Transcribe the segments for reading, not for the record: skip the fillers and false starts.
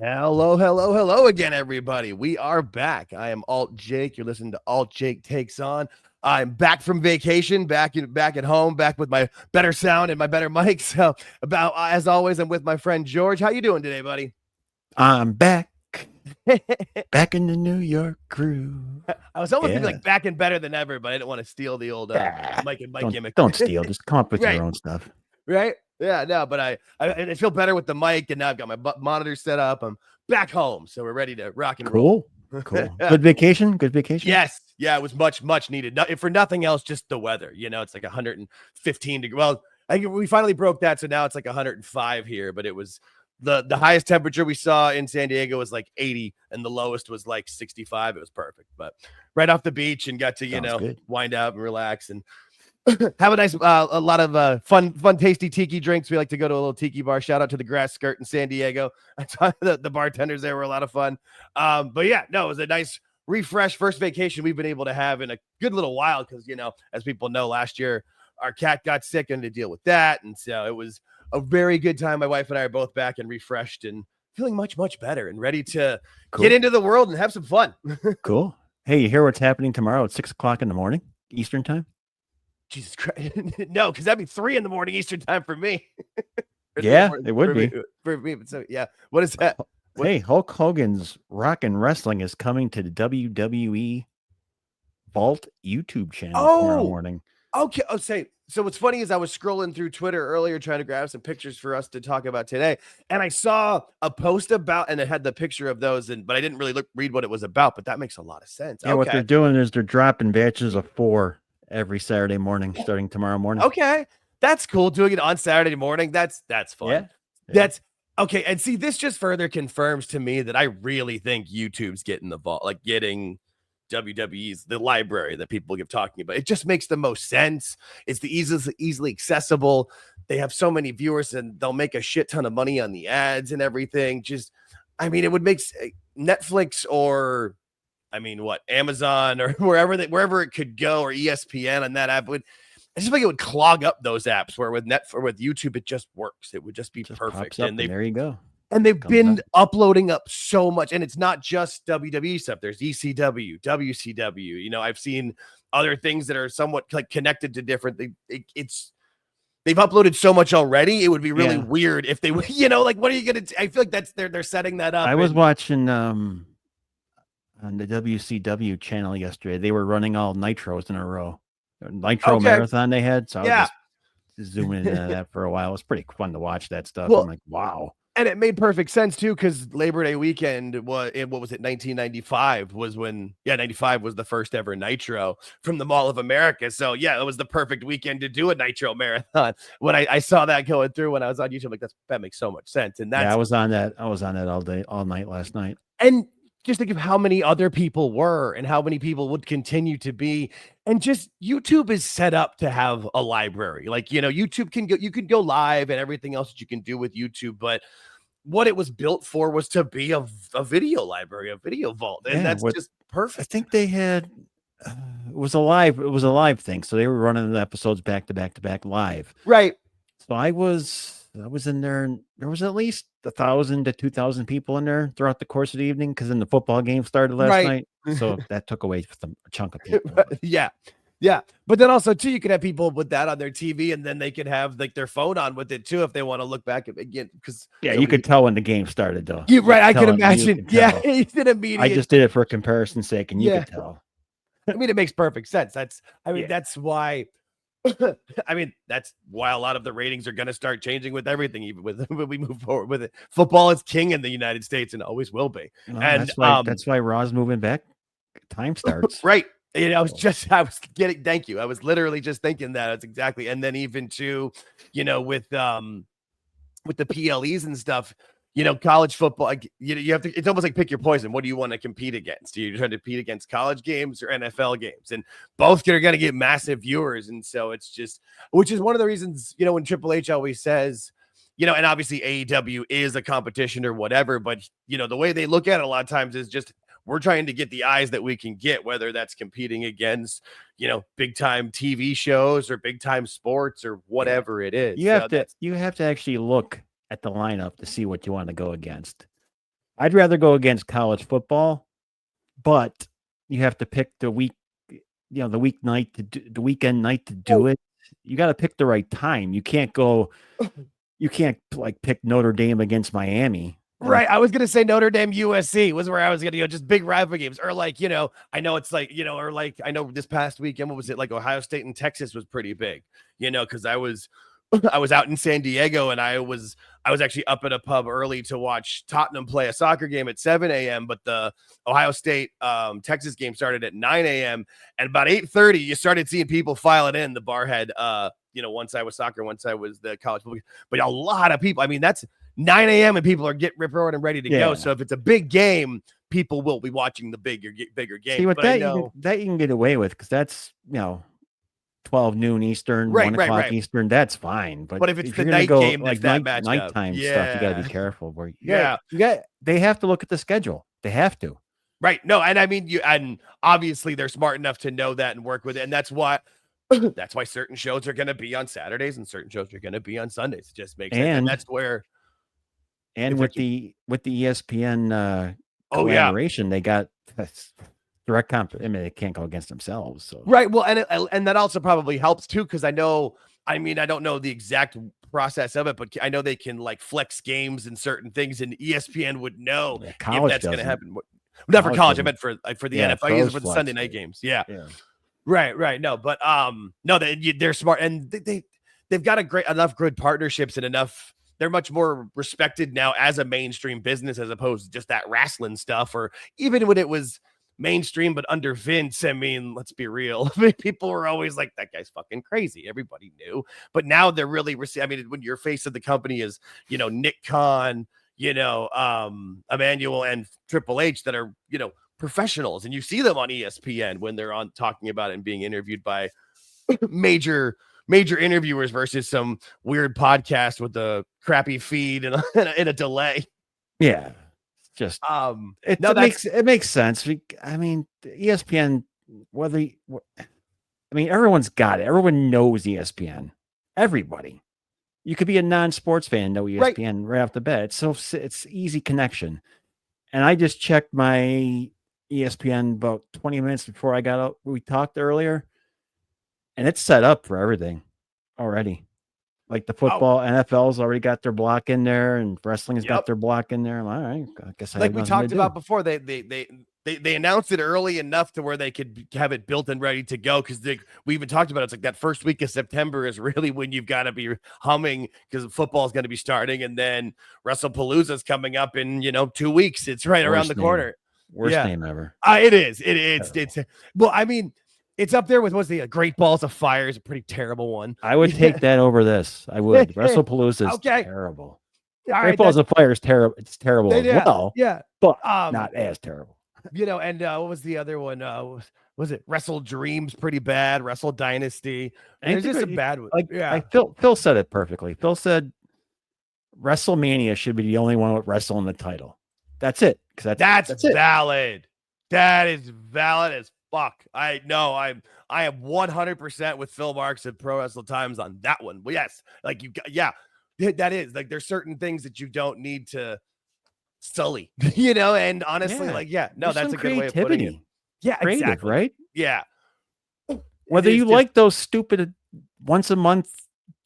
Hello, hello, hello again, everybody. We are back. I am AltJake. You're listening to AltJake Takes On. I'm back from vacation, back at home, back with my better sound and my better mic. So, as always, I'm with my friend George. How you doing today, buddy? I'm back, back in the New York crew. I was almost thinking like back and better than ever, but I didn't want to steal the old mic and mic gimmick. Don't steal. Just come up with Right. your own stuff. Right? Yeah, no, but I feel better with the mic, and now I've got my monitor set up. I'm back home, so we're ready to rock and roll. Cool. Good vacation? Good vacation? Yes. Yeah, it was much needed. For nothing else, just the weather. You know, it's like 115 degrees. Well, we finally broke that, so now it's like 105 here, but it was the highest temperature we saw in San Diego was like 80, and the lowest was like 65. It was perfect. But right off the beach and got to, wind up and relax and have a nice, a lot of fun, tasty tiki drinks. We like to go to a little tiki bar. Shout out to the Grass Skirt in San Diego. I saw the bartenders there were a lot of fun. But yeah, no, it was a nice refresh first vacation we've been able to have in a good little while because, as people know, last year our cat got sick and to deal with that. And so it was a very good time. My wife and I are both back and refreshed and feeling much better and ready to get into the world and have some fun. Cool. Hey, you hear what's happening tomorrow at 6 o'clock in the morning, Eastern time? Jesus Christ. No, because that'd be 3 a.m. Eastern time for me. Yeah, it would be. For me. So, yeah. What is that? Hey, Hulk Hogan's Rockin' Wrestling is coming to the WWE Vault YouTube channel tomorrow morning. Okay. So what's funny is I was scrolling through Twitter earlier trying to grab some pictures for us to talk about today. And I saw a post about, and it had the picture of those, but I didn't really read what it was about, but that makes a lot of sense. Yeah, what they're doing is they're dropping batches of 4 every Saturday morning, starting tomorrow morning. Okay. That's cool. Doing it on Saturday morning. That's fun. Yeah. That's okay. And see, this just further confirms to me that I really think YouTube's getting the vault, like getting WWE's the library that people keep talking about. It just makes the most sense. It's the easily accessible. They have so many viewers and they'll make a shit ton of money on the ads and everything. It would make Netflix or Amazon or wherever it could go, or ESPN on that app I just think it would clog up those apps where with YouTube, it just works. It would just be perfect. And there you go. And they've been uploading up so much, and it's not just WWE stuff. There's ECW, WCW. I've seen other things that are somewhat like connected to different. They've uploaded so much already. It would be really weird if they would, like, what are you gonna? I feel like they're setting that up. I was watching on the WCW channel yesterday. They were running all nitros in a row. Nitro marathon they had. So I was just zooming into that for a while. It was pretty fun to watch that stuff. I'm like, wow. And it made perfect sense too, because Labor Day weekend was 1995 was when 95 was the first ever Nitro from the Mall of America. So yeah, it was the perfect weekend to do a Nitro marathon. When I saw that going through when I was on YouTube, like that makes so much sense. And that's I was on that all night last night. And just think of how many other people were and how many people would continue to be. And just YouTube is set up to have a library. Like, YouTube you can go live and everything else that you can do with YouTube. But what it was built for was to be a video library, a video vault. And that's just perfect. I think they had, it was a live thing. So they were running the episodes back to back live. Right. So I was in there, and there was at least 1,000 to 2,000 people in there throughout the course of the evening because then the football game started last night. So that took away a chunk of people. Yeah. But then also too, you could have people with that on their TV, and then they could have like their phone on with it too if they want to look back again. Because you could tell when the game started though. I can imagine. You did immediate. I just did it for comparison's sake, and you could tell. It makes perfect sense. That's why. That's why a lot of the ratings are going to start changing with everything, even when we move forward with it. Football is king in the United States and always will be. And that's why Raw's moving back. Time starts. Right. I was literally just thinking that. That's exactly. And then even too, with the PLEs and stuff, college football, you have to, it's almost like pick your poison. What do you want to compete against? You're trying to compete against college games or NFL games, and both are going to get massive viewers. And so it's just, which is one of the reasons, when Triple H always says, and obviously AEW is a competition or whatever, but the way they look at it a lot of times is just, we're trying to get the eyes that we can get, whether that's competing against, big time TV shows or big time sports or whatever it is. You have to actually look at the lineup to see what you want to go against. I'd rather go against college football, but you have to pick the the weekend night to do it. You got to pick the right time. You can't like pick Notre Dame against Miami. Right. I was going to say Notre Dame USC was where I was going to go. Just big rivalry games, or like, I know it's like, or like, I know this past weekend, what was it? Like Ohio State and Texas was pretty big, cause I was out in San Diego, and I was actually up at a pub early to watch Tottenham play a soccer game at 7 a.m. But the Ohio State Texas game started at 9 a.m. and about 8:30, you started seeing people filing in. The bar had, one side was soccer, one side was the college football. But a lot of people. I mean, that's 9 a.m. and people are getting rip-roaring and ready to go. So if it's a big game, people will be watching the bigger game. See, what that you can get away with, because that's 12 noon Eastern, 1 o'clock Eastern, that's fine. But if it's the night game, like nighttime stuff, you got to be careful. They have to look at the schedule. They have to. Right. No, and I mean, and obviously they're smart enough to know that and work with it, and that's why certain shows are going to be on Saturdays and certain shows are going to be on Sundays. It just makes sense, and that's where. And with the ESPN collaboration, they got direct comp. I mean, they can't go against themselves. So right. Well, and that also probably helps too, because I don't know the exact process of it, but I know they can like flex games and certain things, and ESPN would know if that's going to happen. Not for college, I meant for the NFL. I use it for the Sunday night games. Yeah. Right. No, but no, they're smart, and they've got enough good partnerships and enough. They're much more respected now as a mainstream business, as opposed to just that wrestling stuff, or even when it was mainstream, but under Vince. I mean, let's be real. People were always like, that guy's fucking crazy. Everybody knew, but now they're really, I mean, when your face of the company is, Nick Khan, Emmanuel and Triple H, that are, professionals, and you see them on ESPN when they're on talking about it and being interviewed by major interviewers versus some weird podcast with a crappy feed and a delay. Yeah. Just it makes sense. I mean, ESPN, everyone's got it. Everyone knows ESPN. Everybody. You could be a non-sports fan and know ESPN right off the bat. It's easy connection. And I just checked my ESPN about 20 minutes before I got out. We talked earlier. And it's set up for everything already. Like the football, NFL's already got their block in there, and wrestling has got their block in there. I'm all right. I guess like we talked about before. They announced it early enough to where they could have it built and ready to go. Because we even talked about it. It's like that first week of September is really when you've got to be humming, because football is going to be starting, and then Wrestlepalooza is coming up in 2 weeks. It's right around the corner. Worst name ever. It is. It's well, I mean. It's up there with what's the Great Balls of Fire is a pretty terrible one. I would take that over this. I would. Wrestlepalooza is terrible. Great Balls of Fire is terrible. It's terrible as well. Yeah. But not as terrible. And what was the other one? Was it Wrestle Dreams? Pretty bad. Wrestle Dynasty. There's just a bad one. Phil said it perfectly. Phil said WrestleMania should be the only one with wrestle in the title. That's it. That's valid. That is valid as fuck. I know. I am 100% with Phil Marks at Pro Wrestle Times on that one. Well, yes, that is like there's certain things that you don't need to sully, and honestly, that's a good way of putting it. Yeah, creative, exactly. Right? Yeah. Whether you like those stupid once a month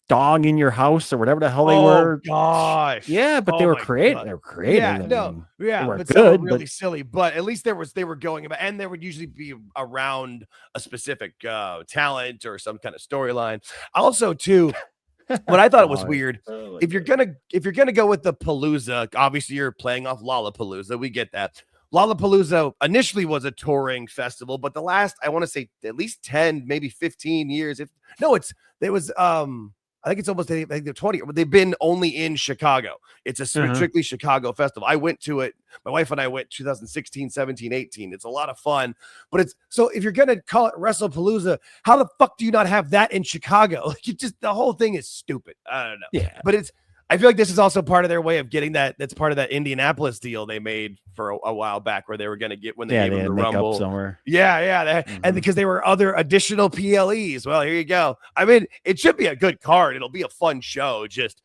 dog in your house or whatever the hell they were. Gosh. Yeah, but they were creative. God. They were creative. Yeah, but good, really silly. But at least they were going about, and there would usually be around a specific talent or some kind of storyline. Also, too, what I thought it was weird, if you're gonna go with the Palooza, obviously you're playing off Lollapalooza. We get that. Lollapalooza initially was a touring festival, but the last, I want to say at least 10, maybe 15 years. I think it's almost 20. They've been only in Chicago. It's a strictly Chicago festival. I went to it. My wife and I went 2016, 17, 18. It's a lot of fun. But so if you're going to call it Wrestlepalooza, how the fuck do you not have that in Chicago? Like the whole thing is stupid. I don't know. Yeah. But I feel like this is also part of their way of getting that. That's part of that Indianapolis deal they made for a while back, where they were going to get when they gave them the Rumble somewhere. Yeah. And because they were other additional PLEs. Well, here you go. I mean, it should be a good card. It'll be a fun show. Just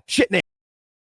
shit name.